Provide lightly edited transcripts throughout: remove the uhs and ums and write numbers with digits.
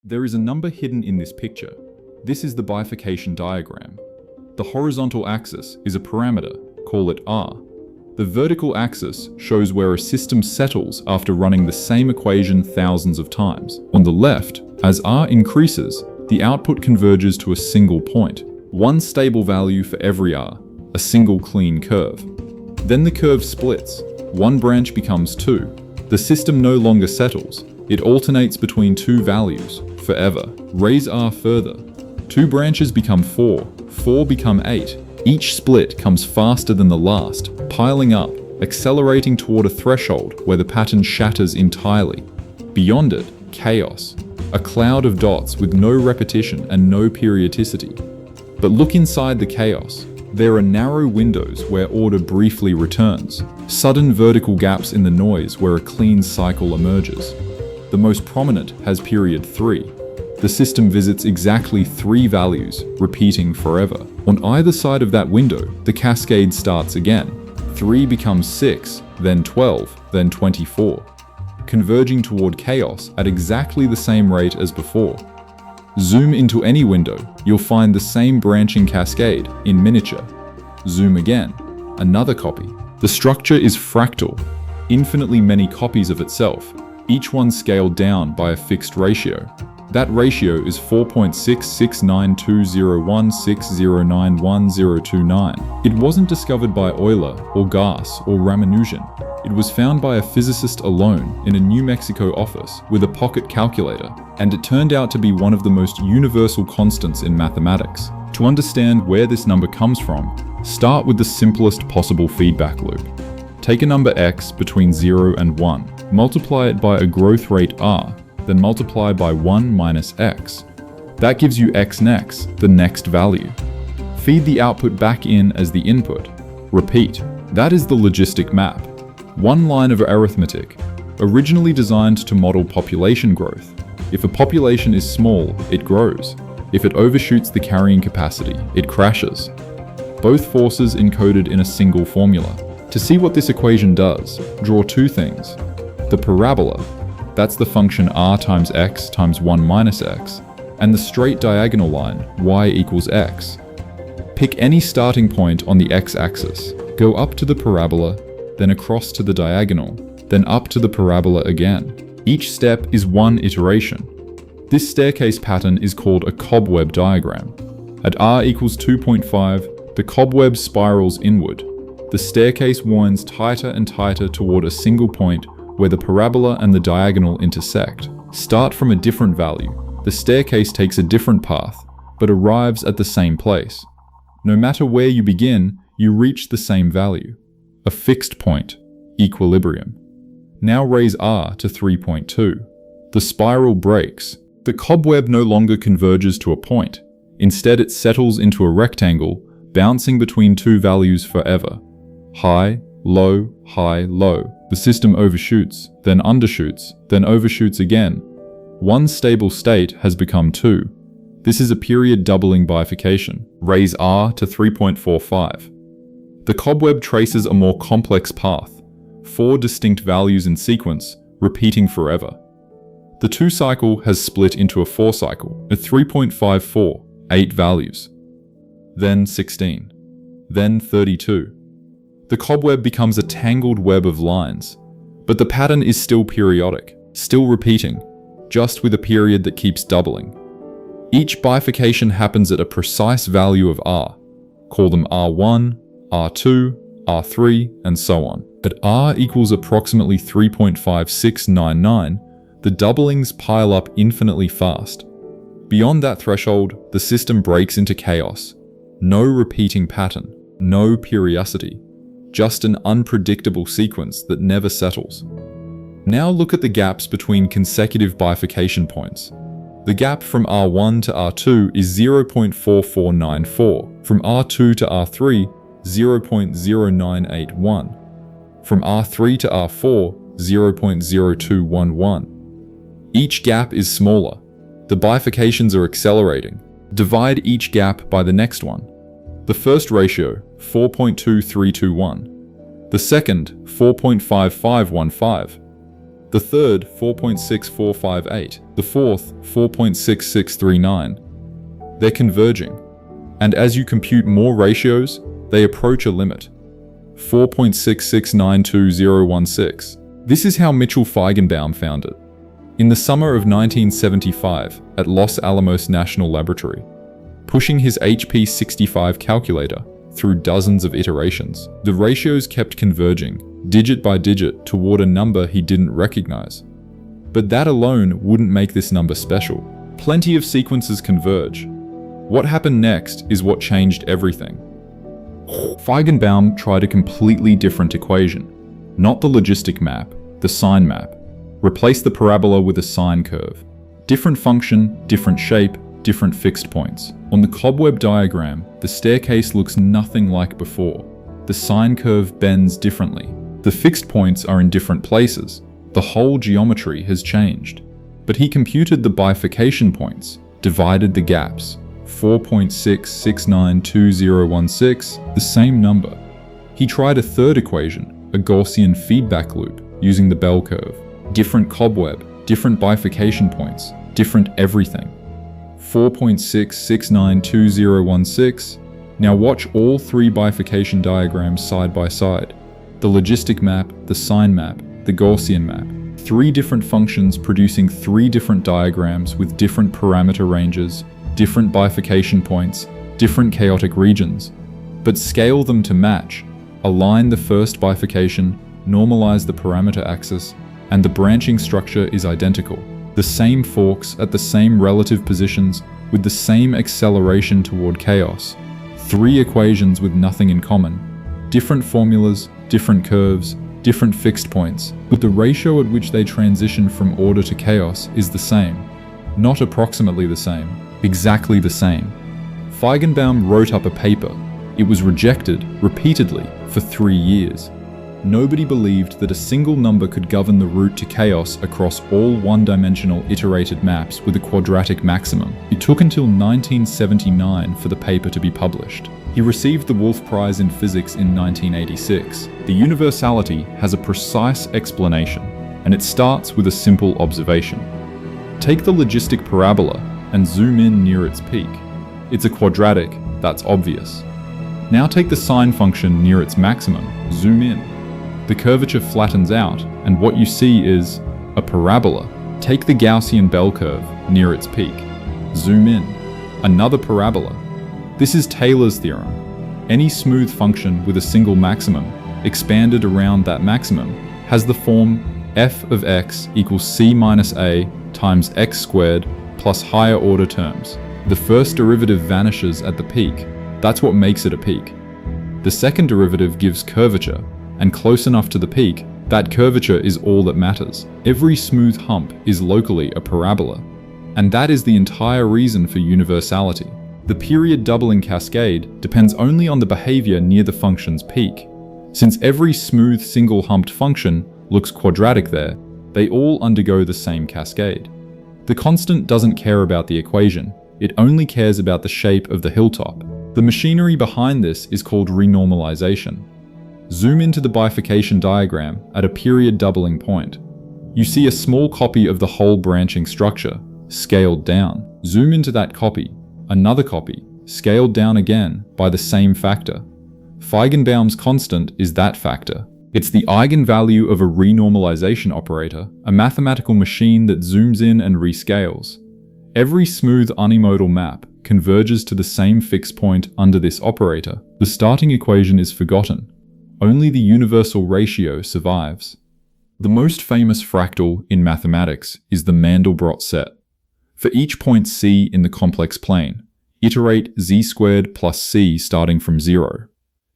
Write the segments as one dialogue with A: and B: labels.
A: There is a number hidden in this picture. This is the bifurcation diagram. The horizontal axis is a parameter, call it r. The vertical axis shows where a system settles after running the same equation thousands of times. On the left, as r increases, the output converges to a single point, one stable value for every r, a single clean curve. Then the curve splits, one branch becomes two. The system no longer settles, it alternates between two values, forever. Raise r further. Two branches become four become eight. Each split comes faster than the last, piling up, accelerating toward a threshold where the pattern shatters entirely. Beyond it, chaos. A cloud of dots with no repetition and no periodicity. But look inside the chaos. There are narrow windows where order briefly returns, sudden vertical gaps in the noise where a clean cycle emerges. The most prominent has period 3. The system visits exactly 3 values, repeating forever. On either side of that window, the cascade starts again. 3 becomes 6, then 12, then 24, converging toward chaos at exactly the same rate as before. Zoom into any window, you'll find the same branching cascade in miniature. Zoom again, another copy. The structure is fractal, infinitely many copies of itself, each one scaled down by a fixed ratio. That ratio is 4.669201609129. It wasn't discovered by Euler or Gauss or Ramanujan. It was found by a physicist alone in a New Mexico office with a pocket calculator, and it turned out to be one of the most universal constants in mathematics. To understand where this number comes from, start with the simplest possible feedback loop. Take a number x between 0 and 1, multiply it by a growth rate r, then multiply by 1 minus x. That gives you x next, the next value. Feed the output back in as the input. Repeat. That is the logistic map. One line of arithmetic, originally designed to model population growth. If a population is small, it grows. If it overshoots the carrying capacity, it crashes. Both forces encoded in a single formula. To see what this equation does, draw two things. The parabola, that's the function r times x times 1 minus x, and the straight diagonal line, y equals x. Pick any starting point on the x-axis, go up to the parabola, then across to the diagonal, then up to the parabola again. Each step is one iteration. This staircase pattern is called a cobweb diagram. At r equals 2.5, the cobweb spirals inward. The staircase winds tighter and tighter toward a single point where the parabola and the diagonal intersect. Start from a different value. The staircase takes a different path, but arrives at the same place. No matter where you begin, you reach the same value. A fixed point, equilibrium. Now raise r to 3.2. The spiral breaks. The cobweb no longer converges to a point. Instead, it settles into a rectangle, bouncing between two values forever. High, low, high, low. The system overshoots, then undershoots, then overshoots again. One stable state has become two. This is a period doubling bifurcation. Raise r to 3.45. The cobweb traces a more complex path, 4 distinct values in sequence, repeating forever. The 2 cycle has split into a 4 cycle, at 3.54, 8 values. Then 16. Then 32. The cobweb becomes a tangled web of lines, but the pattern is still periodic, still repeating, just with a period that keeps doubling. Each bifurcation happens at a precise value of r. Call them r1, r2, r3, and so on. At r equals approximately 3.5699, the doublings pile up infinitely fast. Beyond that threshold, the system breaks into chaos. No repeating pattern, no periodicity. Just an unpredictable sequence that never settles. Now look at the gaps between consecutive bifurcation points. The gap from R1 to R2 is 0.4494, from R2 to R3, 0.0981, from R3 to R4, 0.0211. Each gap is smaller. The bifurcations are accelerating. Divide each gap by the next one. The first ratio, 4.2321. The second, 4.5515. the third 4.6458, the fourth 4.6639. They're converging, and as you compute more ratios, they approach a limit, 4.6692016. This is how Mitchell Feigenbaum found it. In the summer of 1975 at Los Alamos National Laboratory, pushing his HP65 calculator through dozens of iterations, the ratios kept converging, digit by digit, toward a number he didn't recognize. But that alone wouldn't make this number special. Plenty of sequences converge. What happened next is what changed everything. Feigenbaum tried a completely different equation. Not the logistic map, the sine map. Replace the parabola with a sine curve. Different function, different shape, different fixed points. On the cobweb diagram, the staircase looks nothing like before. The sine curve bends differently. The fixed points are in different places. The whole geometry has changed. But he computed the bifurcation points, divided the gaps. 4.6692016, the same number. He tried a third equation, a Gaussian feedback loop, using the bell curve. Different cobweb, different bifurcation points, different everything. 4.6692016. Now watch all three bifurcation diagrams side by side. The logistic map, the sine map, the Gaussian map. Three different functions producing three different diagrams with different parameter ranges, different bifurcation points, different chaotic regions. But scale them to match. Align the first bifurcation, normalize the parameter axis, and the branching structure is identical. The same forks at the same relative positions with the same acceleration toward chaos. Three equations with nothing in common. Different formulas, different curves, different fixed points, but the ratio at which they transition from order to chaos is the same. Not approximately the same, exactly the same. Feigenbaum wrote up a paper. It was rejected repeatedly for 3 years. Nobody believed that a single number could govern the route to chaos across all one-dimensional iterated maps with a quadratic maximum. It took until 1979 for the paper to be published. He received the Wolf Prize in Physics in 1986. The universality has a precise explanation, and it starts with a simple observation. Take the logistic parabola and zoom in near its peak. It's a quadratic, that's obvious. Now take the sine function near its maximum, zoom in. The curvature flattens out, and what you see is a parabola. Take the Gaussian bell curve near its peak. Zoom in. Another parabola. This is Taylor's theorem. Any smooth function with a single maximum, expanded around that maximum, has the form f of x equals c minus a times x squared plus higher order terms. The first derivative vanishes at the peak. That's what makes it a peak. The second derivative gives curvature, and close enough to the peak, that curvature is all that matters. Every smooth hump is locally a parabola, and that is the entire reason for universality. The period doubling cascade depends only on the behavior near the function's peak. Since every smooth single-humped function looks quadratic there, they all undergo the same cascade. The constant doesn't care about the equation, it only cares about the shape of the hilltop. The machinery behind this is called renormalization. Zoom into the bifurcation diagram at a period doubling point. You see a small copy of the whole branching structure, scaled down. Zoom into that copy, another copy, scaled down again by the same factor. Feigenbaum's constant is that factor. It's the eigenvalue of a renormalization operator, a mathematical machine that zooms in and rescales. Every smooth unimodal map converges to the same fixed point under this operator. The starting equation is forgotten. Only the universal ratio survives. The most famous fractal in mathematics is the Mandelbrot set. For each point c in the complex plane, iterate z squared plus c starting from 0.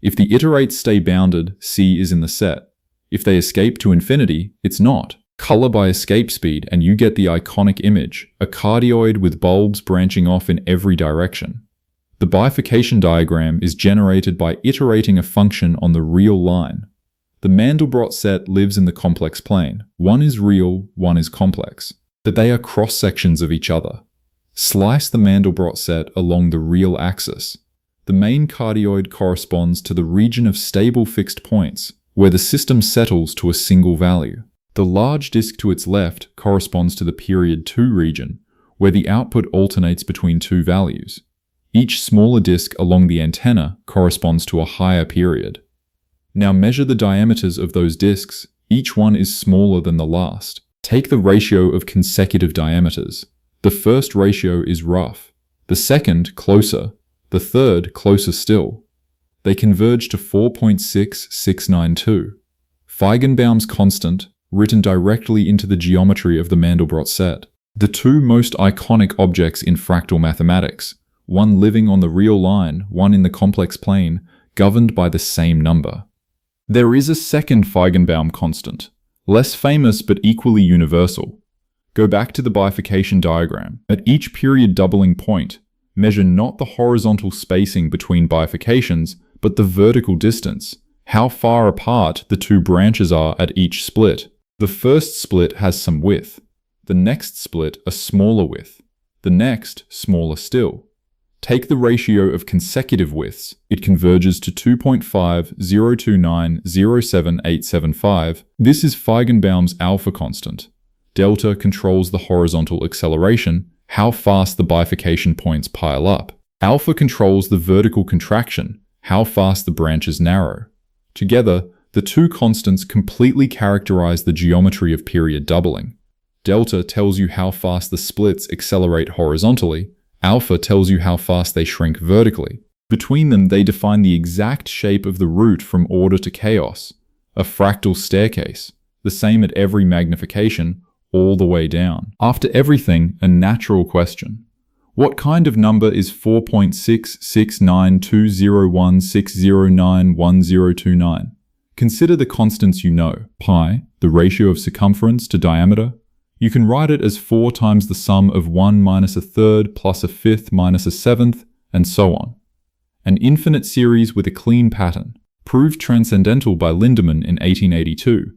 A: If the iterates stay bounded, c is in the set. If they escape to infinity, it's not. Color by escape speed and you get the iconic image, a cardioid with bulbs branching off in every direction. The bifurcation diagram is generated by iterating a function on the real line. The Mandelbrot set lives in the complex plane. One is real, one is complex. That they are cross-sections of each other. Slice the Mandelbrot set along the real axis. The main cardioid corresponds to the region of stable fixed points, where the system settles to a single value. The large disk to its left corresponds to the period 2 region, where the output alternates between two values. Each smaller disk along the antenna corresponds to a higher period. Now measure the diameters of those disks. Each one is smaller than the last. Take the ratio of consecutive diameters. The first ratio is rough, the second closer, the third closer still. They converge to 4.6692. Feigenbaum's constant, written directly into the geometry of the Mandelbrot set. The two most iconic objects in fractal mathematics, one living on the real line, one in the complex plane, governed by the same number. There is a second Feigenbaum constant, less famous but equally universal. Go back to the bifurcation diagram. At each period doubling point, measure not the horizontal spacing between bifurcations, but the vertical distance, how far apart the two branches are at each split. The first split has some width, the next split a smaller width, the next smaller still. Take the ratio of consecutive widths, it converges to 2.502907875. This is Feigenbaum's alpha constant. Delta controls the horizontal acceleration, how fast the bifurcation points pile up. Alpha controls the vertical contraction, how fast the branches narrow. Together, the two constants completely characterize the geometry of period doubling. Delta tells you how fast the splits accelerate horizontally. Alpha tells you how fast they shrink vertically. Between them, they define the exact shape of the route from order to chaos, a fractal staircase, the same at every magnification, all the way down. After everything, a natural question. What kind of number is 4.6692016091029? Consider the constants you know. Pi, the ratio of circumference to diameter. You can write it as 4 times the sum of 1 minus a third plus a fifth minus a seventh, and so on. An infinite series with a clean pattern, proved transcendental by Lindemann in 1882.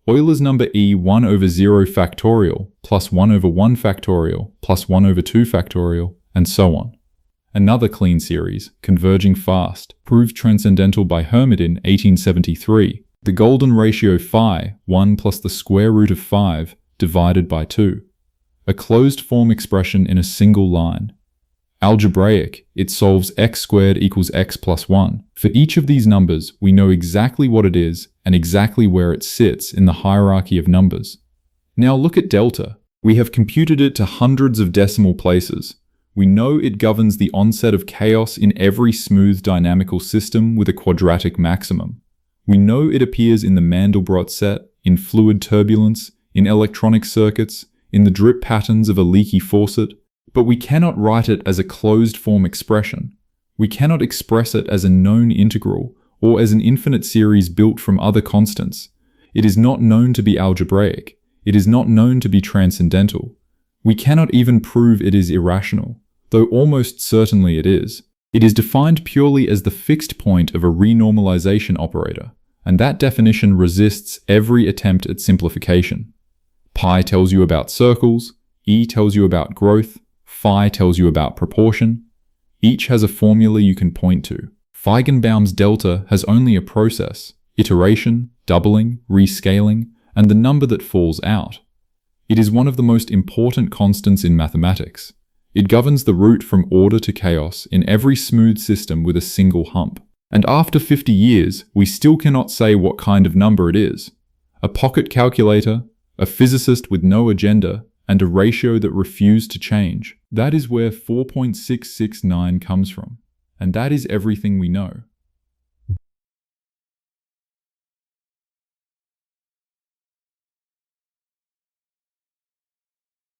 A: Euler's number E 1 over 0 factorial plus 1 over 1 factorial plus 1 over 2 factorial, and so on. Another clean series, converging fast, proved transcendental by Hermite in 1873. The golden ratio phi, 1 plus the square root of 5, divided by 2. A closed form expression in a single line. Algebraic, it solves x squared equals x plus 1. For each of these numbers, we know exactly what it is and exactly where it sits in the hierarchy of numbers. Now look at delta. We have computed it to hundreds of decimal places. We know it governs the onset of chaos in every smooth dynamical system with a quadratic maximum. We know it appears in the Mandelbrot set, in fluid turbulence, in electronic circuits, in the drip patterns of a leaky faucet, but we cannot write it as a closed-form expression. We cannot express it as a known integral or as an infinite series built from other constants. It is not known to be algebraic. It is not known to be transcendental. We cannot even prove it is irrational, though almost certainly it is. It is defined purely as the fixed point of a renormalization operator, and that definition resists every attempt at simplification. Pi tells you about circles, E tells you about growth, Phi tells you about proportion. Each has a formula you can point to. Feigenbaum's delta has only a process, iteration, doubling, rescaling, and the number that falls out. It is one of the most important constants in mathematics. It governs the route from order to chaos in every smooth system with a single hump. And after 50 years, we still cannot say what kind of number it is. A pocket calculator, a physicist with no agenda, and a ratio that refused to change. That is where 4.669 comes from. And that is everything we know.